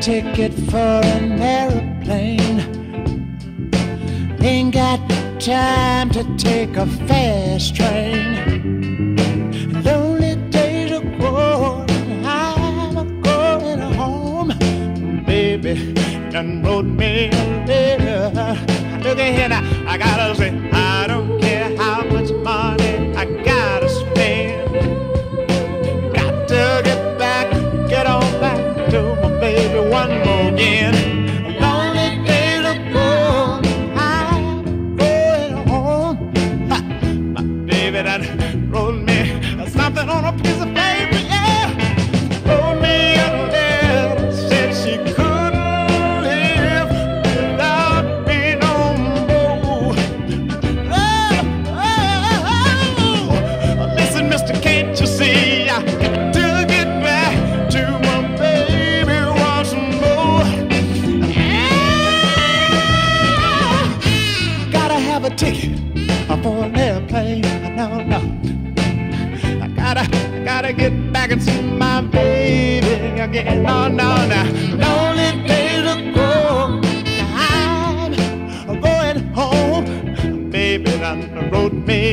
ticket for an aeroplane. Ain't got time to take a fast train. Lonely days are gone, I'm going home. Baby done wrote me a letter. Look at here now, I gotta say, I don't care how much money I gotta spend. Got to get back, get on back to my baby one more again. Lonely days are gone, I'm going home. Ha, my baby done wrote me something on a piece of paper, yeah. Wrote me a letter, said she couldn't live without me no more. Listen, mister, can't you see? I got to get back to my baby once more. Gotta have a ticket for an airplane. No, no. I gotta get back and see my baby again. No, no, no. Lonely days are gone, I'm going home. Baby done wrote me